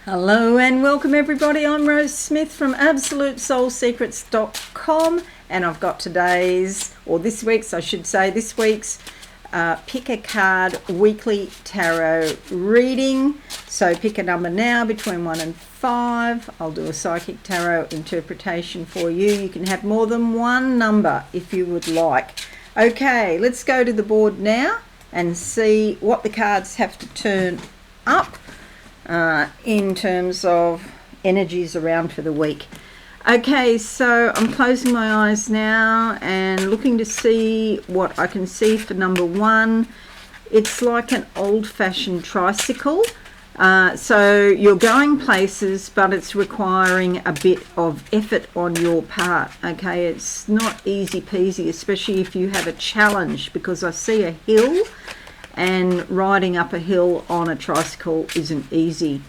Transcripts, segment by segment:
Hello and welcome everybody. I'm Rose Smith from AbsoluteSoulSecrets.com, and I've got this week's pick a card weekly tarot reading. So pick a number now between 1 and 5. I'll do a psychic tarot interpretation for you. You can have more than one number if you would like. Okay, let's go to the board now and see what the cards have to turn up in terms of energies around for the week. Okay, so I'm closing my eyes now and looking to see what I can see for number 1. It's like an old-fashioned tricycle. So you're going places, but it's requiring a bit of effort on your part. Okay, it's not easy peasy, especially if you have a challenge, because I see a hill, and riding up a hill on a tricycle isn't easy.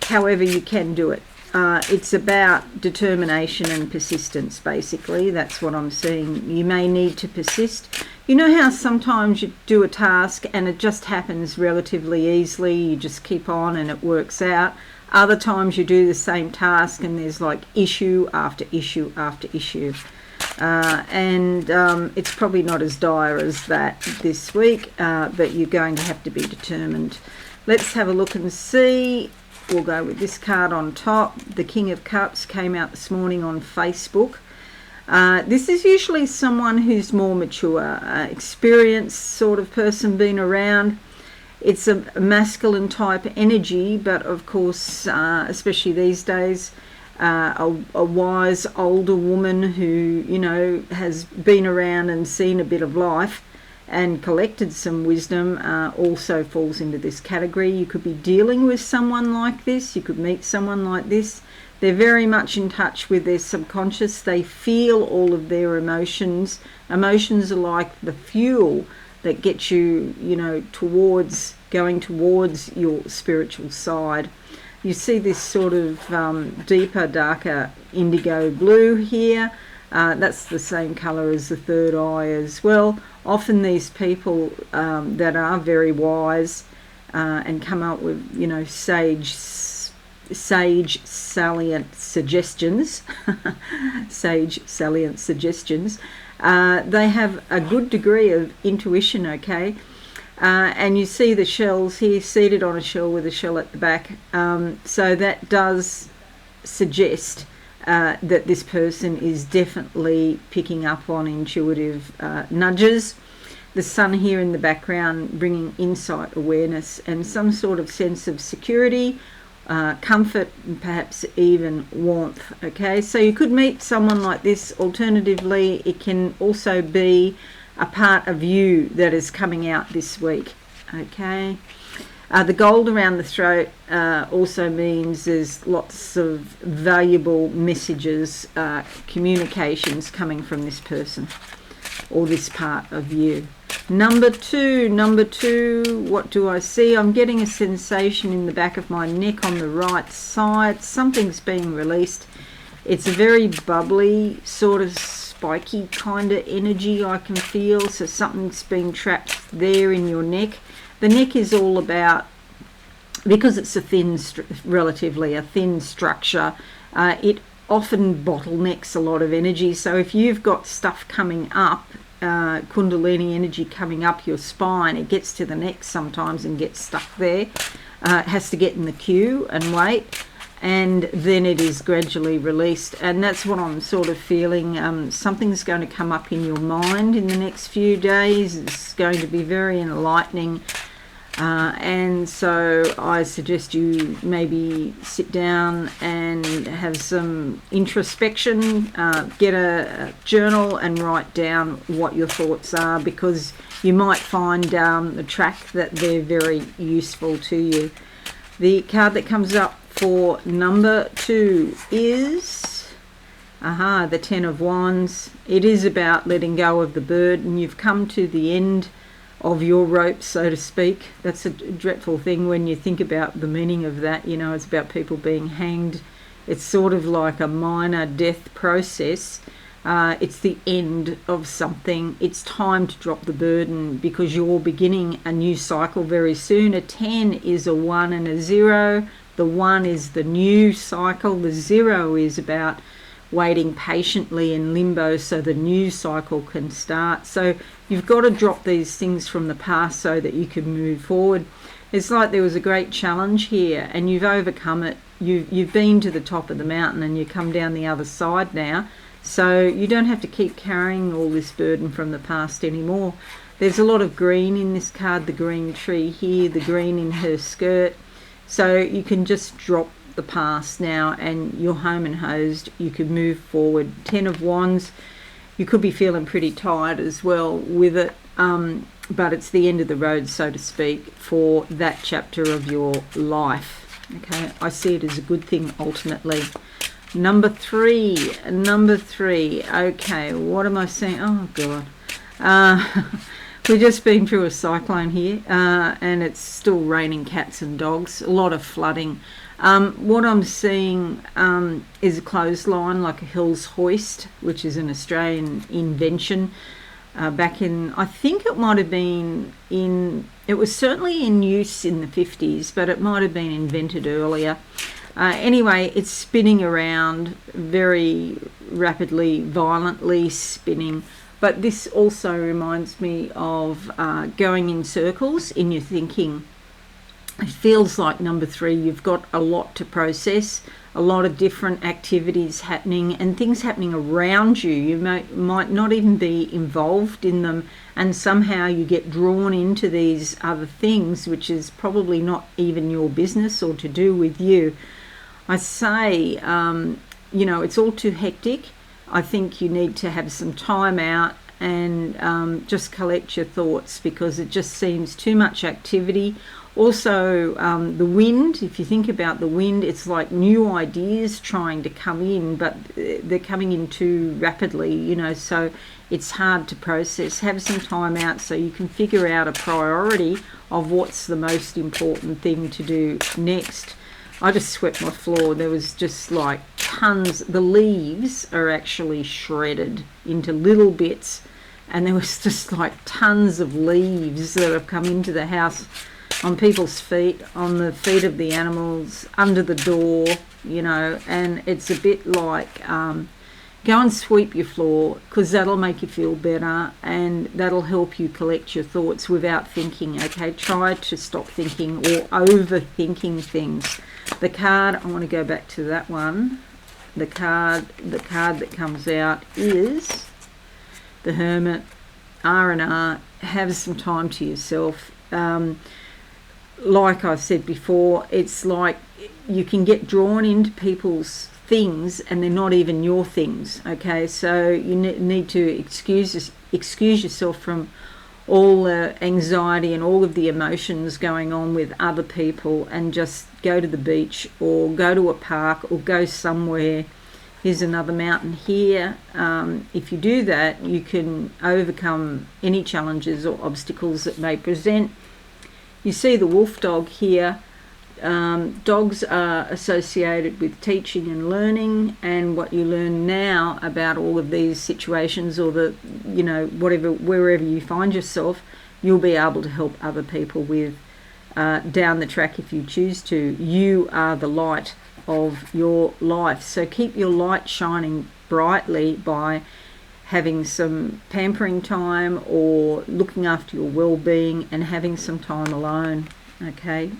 However, you can do it. It's about determination and persistence, basically. That's what I'm seeing. You may need to persist. You know how sometimes you do a task and it just happens relatively easily, you just keep on and it works out. Other times you do the same task and there's like issue after issue after issue. It's probably not as dire as that this week, but you're going to have to be determined. Let's have a look and see. We'll go with this card on top. The King of Cups came out this morning on Facebook. This is usually someone who's more mature, experienced sort of person, been around. It's a masculine type energy, but of course, especially these days, a wise older woman who, you know, has been around and seen a bit of life and collected some wisdom also falls into this category. You could be dealing with someone like this. You could meet someone like this. They're very much in touch with their subconscious. They feel all of their emotions. Emotions are like the fuel that gets you, you know, going towards your spiritual side. You see this sort of deeper, darker indigo blue here. That's the same colour as the third eye as well. Often these people that are very wise and come up with, you know, sage salient suggestions, they have a good degree of intuition, okay? And you see the shells here, seated on a shell with a shell at the back. So that does suggest that this person is definitely picking up on intuitive nudges. The sun here in the background bringing insight, awareness, and some sort of sense of security, comfort, and perhaps even warmth. Okay, so you could meet someone like this. Alternatively, it can also be a part of you that is coming out this week. Okay, the gold around the throat also means there's lots of valuable messages, communications coming from this person or this part of you. Number two, what do I see? I'm getting a sensation in the back of my neck on the right side. Something's being released. It's a very bubbly, sort of spiky kind of energy I can feel. So something's being trapped there in your neck. The neck is all about, because it's relatively a thin structure, it often bottlenecks a lot of energy. So if you've got stuff coming up, Kundalini energy coming up your spine, it gets to the neck sometimes and gets stuck there. It has to get in the queue and wait, and then it is gradually released. And that's what I'm sort of feeling. Something's going to come up in your mind in the next few days. It's going to be very enlightening. And so I suggest you maybe sit down and have some introspection, get a journal and write down what your thoughts are, because you might find down the track that they're very useful to you. The card that comes up for number 2 is the Ten of Wands. It is about letting go of the burden. You've come to the end of your rope, so to speak. That's a dreadful thing when you think about the meaning of that. You know, it's about people being hanged. It's sort of like a minor death process. It's the end of something. It's time to drop the burden because you're beginning a new cycle very soon. A 10 is a 1 and a 0. The 1 is the new cycle. The 0 is about waiting patiently in limbo so the new cycle can start. So you've got to drop these things from the past so that you can move forward. It's like there was a great challenge here and you've overcome it. You've been to the top of the mountain and you come down the other side now. So you don't have to keep carrying all this burden from the past anymore. There's a lot of green in this card, the green tree here, the green in her skirt. So you can just drop the past now and you're home and hosed. You can move forward. 10 of Wands, you could be feeling pretty tired as well with it, but it's the end of the road, so to speak, for that chapter of your life. Okay, I see it as a good thing ultimately. Number three. Okay, what am I saying? Oh God, we've just been through a cyclone here, and it's still raining cats and dogs. A lot of flooding. What I'm seeing is a clothesline, like a Hills hoist, which is an Australian invention. Back in, I think it might have been it was certainly in use in the 50s, but it might have been invented earlier. Anyway, it's spinning around very rapidly, violently spinning. But this also reminds me of going in circles in your thinking. It feels like number 3, you've got a lot to process, a lot of different activities happening and things happening around you. You might not even be involved in them, and somehow you get drawn into these other things, which is probably not even your business or to do with you. I say, it's all too hectic. I think you need to have some time out and just collect your thoughts, because it just seems too much activity. Also, the wind, if you think about the wind, it's like new ideas trying to come in, but they're coming in too rapidly, so it's hard to process. Have some time out so you can figure out a priority of what's the most important thing to do next. I just swept my floor. There was just like tons. The leaves are actually shredded into little bits, and there was just like tons of leaves that have come into the house, on people's feet, on the feet of the animals, under the door, and it's a bit like go and sweep your floor, because that'll make you feel better and that'll help you collect your thoughts without thinking. Okay, try to stop thinking or overthinking things. The card, I want to go back to that one. The card that comes out is the Hermit. R&R. Have some time to yourself. Like I said before, it's like you can get drawn into people's things and they're not even your things. Okay, so you need to excuse yourself from all the anxiety and all of the emotions going on with other people, and just go to the beach or go to a park or go somewhere. Here's another mountain here. If you do that, you can overcome any challenges or obstacles that may present. You see the wolf dog here. Dogs are associated with teaching and learning, and what you learn now about all of these situations, or wherever you find yourself, you'll be able to help other people with down the track if you choose to. You are the light of your life, so keep your light shining brightly by having some pampering time or looking after your well-being and having some time alone. Okay,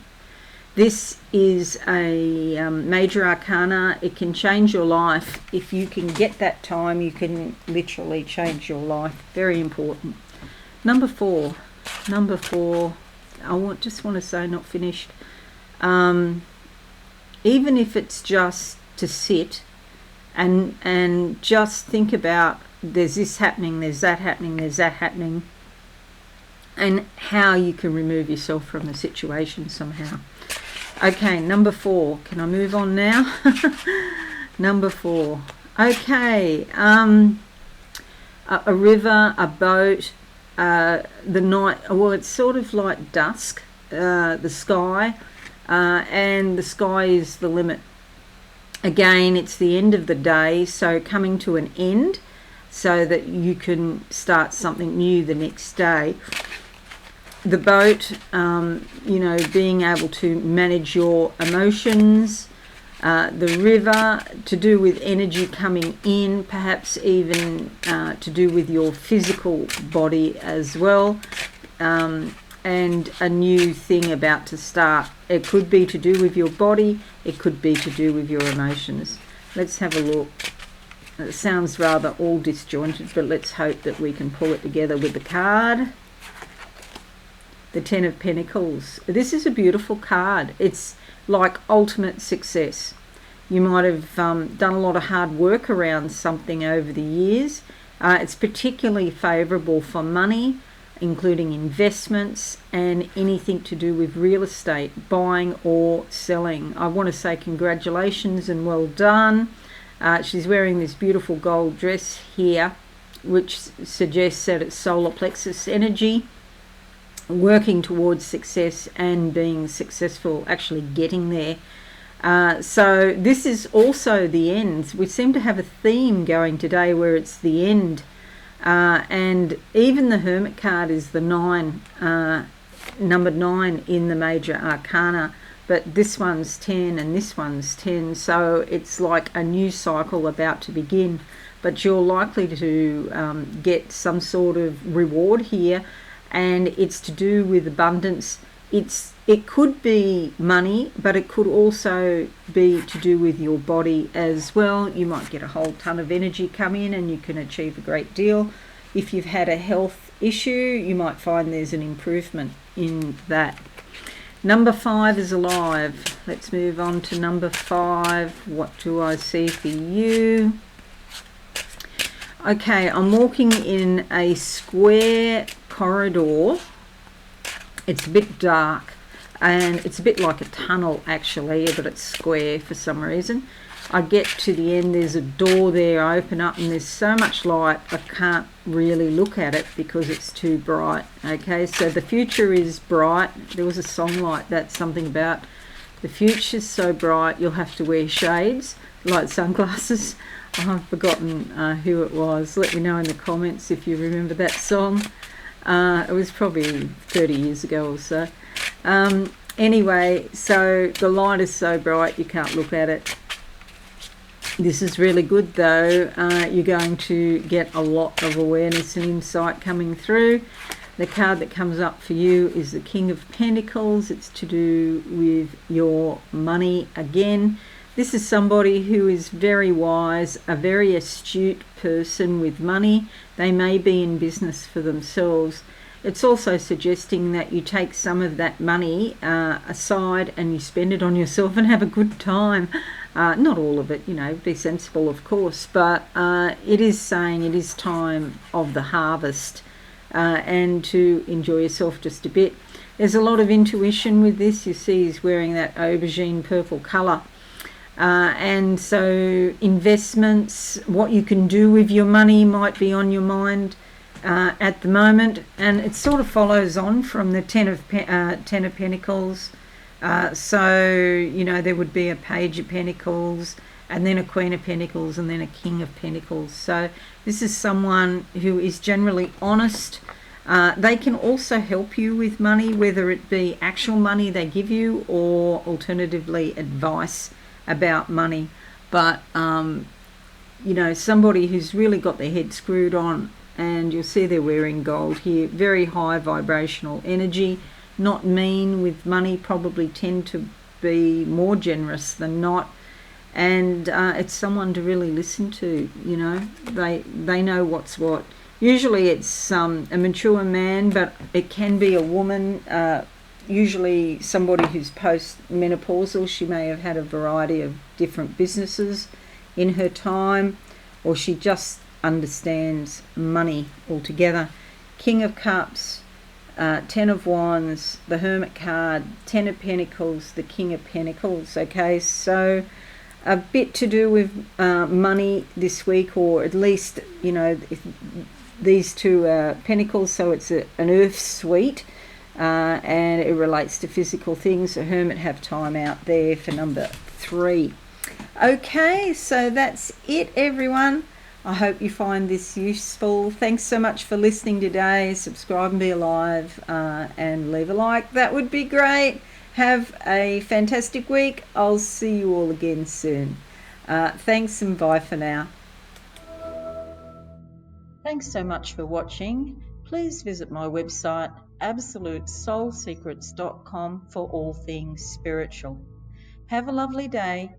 this is a major arcana. It can change your life. If you can get that time, you can literally change your life. Very important. Number four, I just want to say, not finished. Even if it's just to sit and just think about, there's this happening, there's that happening, there's that happening, and how you can remove yourself from the situation somehow. Okay, number 4. Can I move on now? Number 4. Okay, a river, a boat, the night. Well, it's sort of like dusk, the sky, and the sky is the limit. Again, it's the end of the day, so coming to an end so that you can start something new the next day. the boat, you know, being able to manage your emotions. The river, to do with energy coming in, perhaps even to do with your physical body as well, and a new thing about to start. It could be to do with your body, it could be to do with your emotions. Let's have a look. It sounds rather all disjointed, but let's hope that we can pull it together with the card. The Ten of Pentacles. This is a beautiful card. It's like ultimate success. You might have done a lot of hard work around something over the years. It's particularly favourable for money, including investments and anything to do with real estate, buying or selling. I want to say congratulations and well done. She's wearing this beautiful gold dress here, which suggests that it's solar plexus energy, working towards success and being successful, actually getting there. So this is also the end. We seem to have a theme going today where it's the end. And even the Hermit card is the 9, number 9 in the major arcana. But this one's 10 and this one's 10. So it's like a new cycle about to begin. But you're likely to get some sort of reward here. And it's to do with abundance. It could be money, but it could also be to do with your body as well. You might get a whole ton of energy come in and you can achieve a great deal. If you've had a health issue, you might find there's an improvement in that. Number 5 is alive. Let's move on to number 5. What do I see for you? Okay, I'm walking in a square corridor. It's a bit dark and it's a bit like a tunnel actually, but it's square for some reason. I get to the end, there's a door there, I open up and there's so much light I can't really look at it because it's too bright. Okay, so the future is bright. There was a song like that, something about the future's so bright you'll have to wear shades, like sunglasses. I've forgotten who it was. Let me know in the comments if you remember that song. It was probably 30 years ago or so. Anyway, so the light is so bright you can't look at it. This is really good though. You're going to get a lot of awareness and insight coming through. The card that comes up for you is the King of Pentacles. It's to do with your money again. This is somebody who is very wise, a very astute person with money. They may be in business for themselves. It's also suggesting that you take some of that money aside and you spend it on yourself and have a good time. Not all of it, you know, be sensible of course, but it is saying it is time of the harvest and to enjoy yourself just a bit. There's a lot of intuition with this. You see he's wearing that aubergine purple colour. And so investments, what you can do with your money might be on your mind at the moment, and it sort of follows on from the Ten of Pentacles. So, you know, there would be a Page of Pentacles and then a Queen of Pentacles and then a King of Pentacles. So this is someone who is generally honest. They can also help you with money, whether it be actual money they give you or alternatively advice about money. But you know, somebody who's really got their head screwed on, and you'll see they're wearing gold here, very high vibrational energy, not mean with money, probably tend to be more generous than not, and it's someone to really listen to. You know, they know what's what. Usually it's a mature man, but it can be a woman, usually somebody who's post-menopausal. She may have had a variety of different businesses in her time, or she just understands money altogether. King of Cups, Ten of Wands, the Hermit card, Ten of Pentacles, the King of Pentacles. Okay, so a bit to do with money this week, or at least, you know, if these two are Pentacles, so it's an Earth suite. And it relates to physical things. The Hermit have time out there for number 3. Okay, so that's it, everyone. I hope you find this useful. Thanks so much for listening today. Subscribe and be alive, and leave a like. That would be great. Have a fantastic week. I'll see you all again soon. Thanks and bye for now. Thanks so much for watching. Please visit my website absolutesoulsecrets.com for all things spiritual. Have a lovely day.